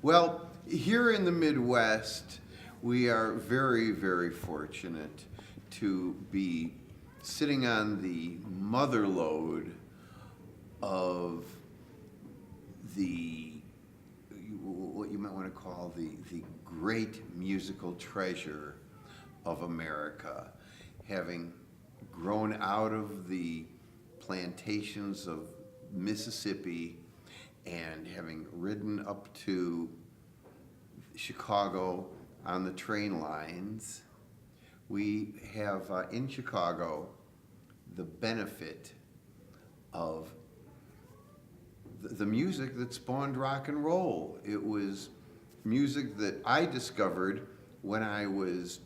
Well, here in the Midwest, we are very, very fortunate to be sitting on the mother lode of the what you might want to call the great musical treasure of America, having grown out of the plantations of Mississippi and having ridden up to Chicago on the train lines. We have in Chicago the benefit of the music that spawned rock and roll. It was music that I discovered when I was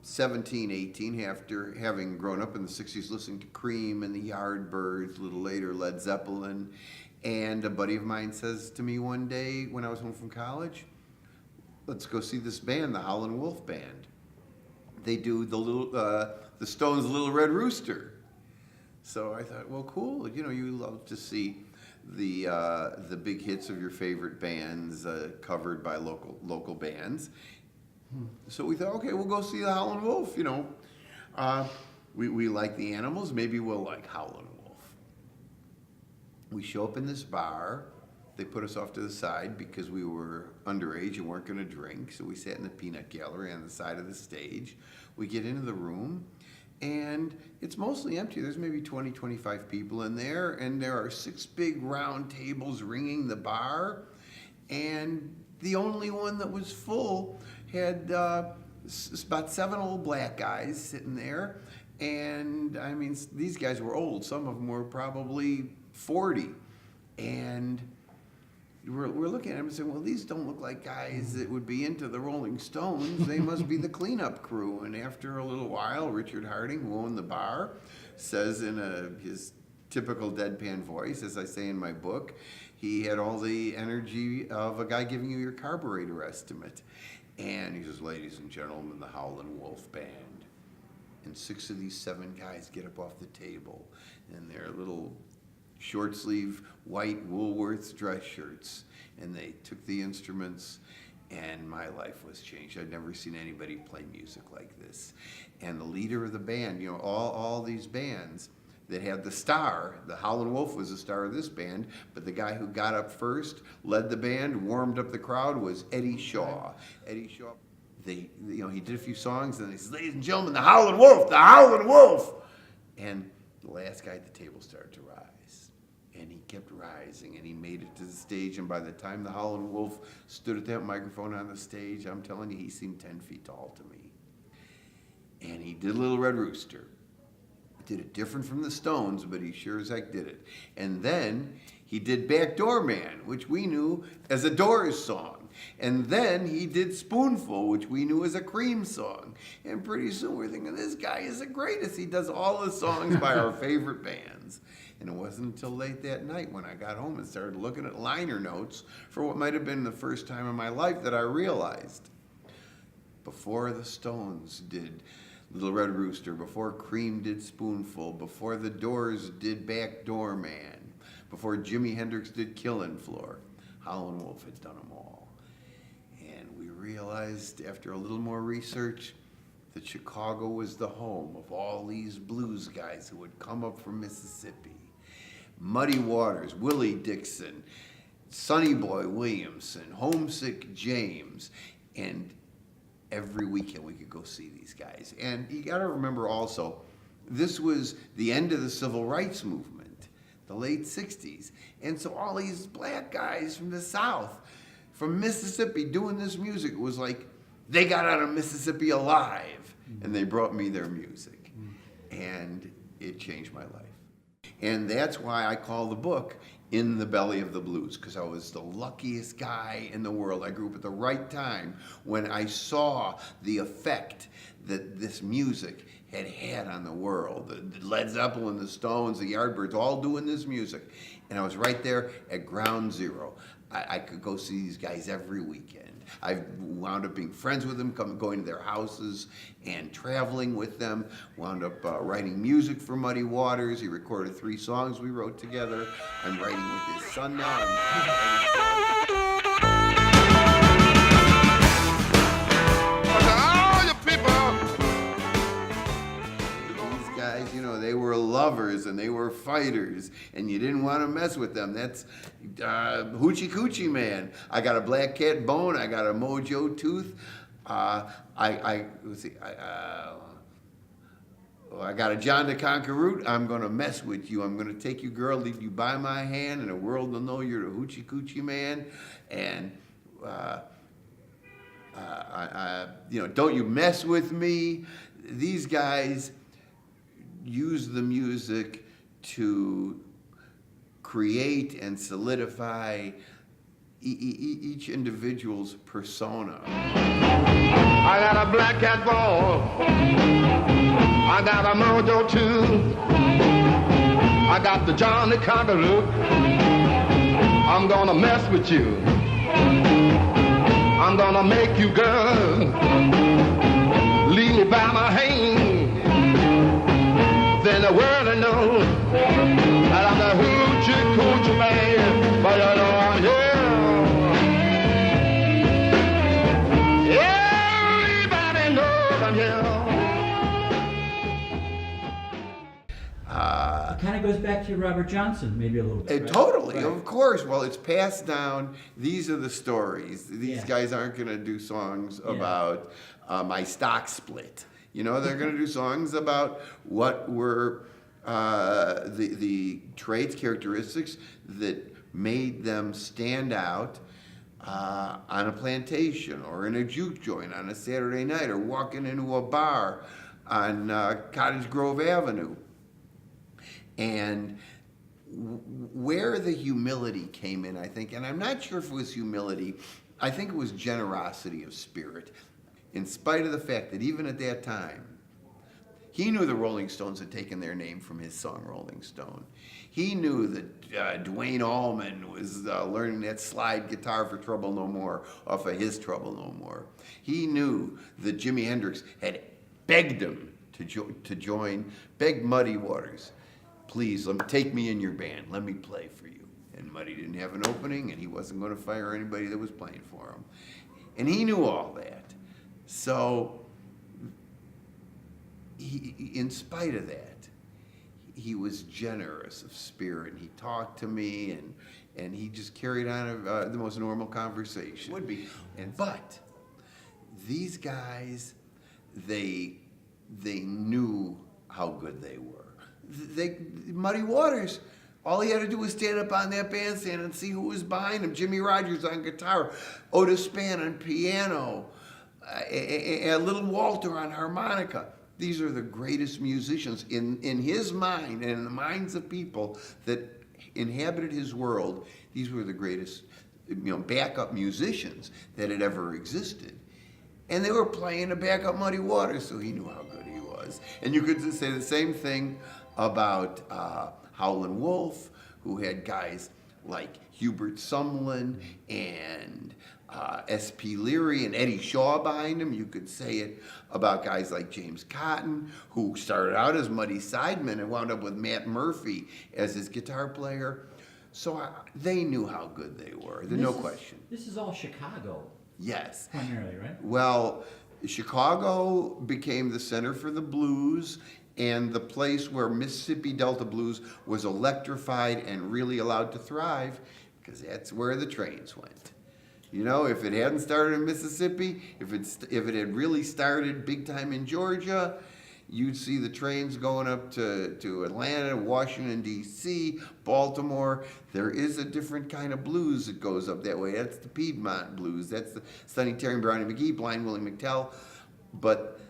17, 18, after having grown up in the 60s listening to Cream and the Yardbirds, a little later Led Zeppelin. And a buddy of mine says to me one day when I was home from college, let's go see this band, the Howlin' Wolf Band. They do the Stones' Little Red Rooster. So I thought, well, cool. You know, you love to see the big hits of your favorite bands covered by local bands. So we thought, okay, we'll go see the Howlin' Wolf. You know, we like the Animals. Maybe we'll like Howlin' Wolf. We show up in this bar. They put us off to the side because we were underage and weren't going to drink. So we sat in the peanut gallery on the side of the stage. We get into the room, and it's mostly empty. There's maybe 20, 25 people in there, and there are 6 big round tables ringing the bar. And the only one that was full had about 7 old black guys sitting there. And I mean, these guys were old. Some of them were probably 40. And we're looking at them and saying, well, these don't look like guys that would be into the Rolling Stones. They must be the cleanup crew. And after a little while, Richard Harding, who owned the bar, says in his typical deadpan voice, as I say in my book, he had all the energy of a guy giving you your carburetor estimate. And he says, ladies and gentlemen, the Howlin' Wolf Band. And 6 of these 7 guys get up off the table in their little short sleeve white Woolworth's dress shirts, and they took the instruments, and my life was changed. I'd never seen anybody play music like this. And the leader of the band, you know, all these bands that had the star, the Howlin' Wolf was the star of this band, but the guy who got up first, led the band, warmed up the crowd, was Eddie Shaw. Eddie Shaw, he did a few songs, and he says, ladies and gentlemen, the Howlin' Wolf, the Howlin' Wolf. And the last guy at the table started to rise. And he kept rising, and he made it to the stage. And by the time the Howlin' Wolf stood at that microphone on the stage, I'm telling you, he seemed 10 feet tall to me. And he did Little Red Rooster. Did it different from the Stones, but he sure as heck did it. And then he did Backdoor Man, which we knew as a Doors song. And then he did Spoonful, which we knew as a Cream song. And pretty soon we're thinking, this guy is the greatest. He does all the songs by our favorite bands. And it wasn't until late that night when I got home and started looking at liner notes for what might have been the first time in my life that I realized, before the Stones did Little Red Rooster, before Cream did Spoonful, before the Doors did Backdoor Man, before Jimi Hendrix did Killin' Floor, Howlin' Wolf had done them all. And we realized after a little more research that Chicago was the home of all these blues guys who would come up from Mississippi. Muddy Waters, Willie Dixon, Sonny Boy Williamson, Homesick James, and every weekend we could go see these guys. And you got to remember also, this was the end of the civil rights movement, the late 60s. And so all these black guys from the South, from Mississippi doing this music, it was like they got out of Mississippi alive, and they brought me their music. And it changed my life. And that's why I call the book In the Belly of the Blues, because I was the luckiest guy in the world. I grew up at the right time when I saw the effect that this music had on the world. The Led Zeppelin, the Stones, the Yardbirds, all doing this music. And I was right there at ground zero. I could go see these guys every weekend. I wound up being friends with them, going to their houses and traveling with them. Wound up writing music for Muddy Waters. He recorded 3 songs we wrote together. I'm writing with his son now. killers and they were fighters, and you didn't want to mess with them. That's Hoochie Coochie Man. I got a black cat bone. I got a mojo tooth. Let's see. I got a John the Conqueror. I'm going to mess with you. I'm going to take you, girl, leave you by my hand, and the world will know you're the Hoochie Coochie Man. And, don't you mess with me. These guys use the music to create and solidify each individual's persona. I got a black cat bone. I got a mojo too. I got the John the Conqueror. I'm gonna mess with you. I'm gonna make you, girl, leave me by my hand. Then the world will know that I'm the Hoochie Coochie Man. But you know I'm here. Everybody knows I'm here. It kind of goes back to Robert Johnson, maybe a little bit. Right? Totally, right. Of course. Well, it's passed down. These are the stories. These Yeah. guys aren't going to do songs about my stock split. They're going to do songs about what were the traits, characteristics that made them stand out on a plantation or in a juke joint on a Saturday night or walking into a bar on Cottage Grove Avenue. And where the humility came in, I think, and I'm not sure if it was humility, I think it was generosity of spirit, in spite of the fact that even at that time, he knew the Rolling Stones had taken their name from his song Rolling Stone. He knew that Duane Allman was learning that slide guitar for Trouble No More off of his Trouble No More. He knew that Jimi Hendrix had begged him to join, begged Muddy Waters, please, take me in your band. Let me play for you. And Muddy didn't have an opening, and he wasn't going to fire anybody that was playing for him. And he knew all that. So, in spite of that, he was generous of spirit. And he talked to me, and he just carried on the most normal conversation. Would be. But these guys, they knew how good they were. Muddy Waters, all he had to do was stand up on that bandstand and see who was behind him. Jimmy Rogers on guitar, Otis Spann on piano, and Little Walter on harmonica. These are the greatest musicians in his mind and in the minds of people that inhabited his world. These were the greatest, backup musicians that had ever existed. And they were playing to back up Muddy Waters, so he knew how good he was. And you could say the same thing about Howlin' Wolf, who had guys like Hubert Sumlin and S.P. Leary and Eddie Shaw behind him. You could say it about guys like James Cotton, who started out as Muddy Sideman and wound up with Matt Murphy as his guitar player. So they knew how good they were. There's no question. This is all Chicago. Yes. Primarily, right? Well, Chicago became the center for the blues and the place where Mississippi Delta blues was electrified and really allowed to thrive, because that's where the trains went. If it hadn't started in Mississippi, if it had really started big time in Georgia, you'd see the trains going up to Atlanta, Washington, D.C., Baltimore. There is a different kind of blues that goes up that way. That's the Piedmont blues. That's the Sonny Terry and Brownie McGhee, Blind Willie McTell. But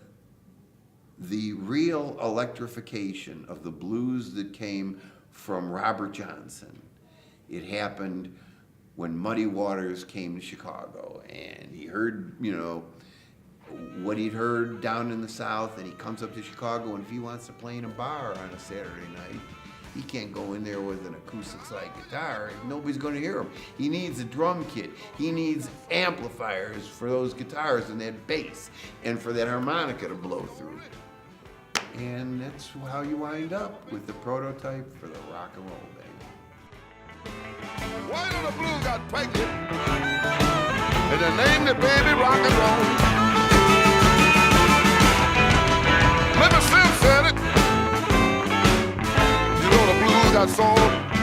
the real electrification of the blues that came from Robert Johnson, it happened when Muddy Waters came to Chicago, and he heard, what he'd heard down in the South, and he comes up to Chicago, and if he wants to play in a bar on a Saturday night, he can't go in there with an acoustic slide guitar. Nobody's going to hear him. He needs a drum kit. He needs amplifiers for those guitars and that bass, and for that harmonica to blow through. And that's how you wind up with the prototype for the rock and roll band. Why don't the blues got pregnant? And they named it Baby Rock and Roll. Mr. Slim said it. You my soul.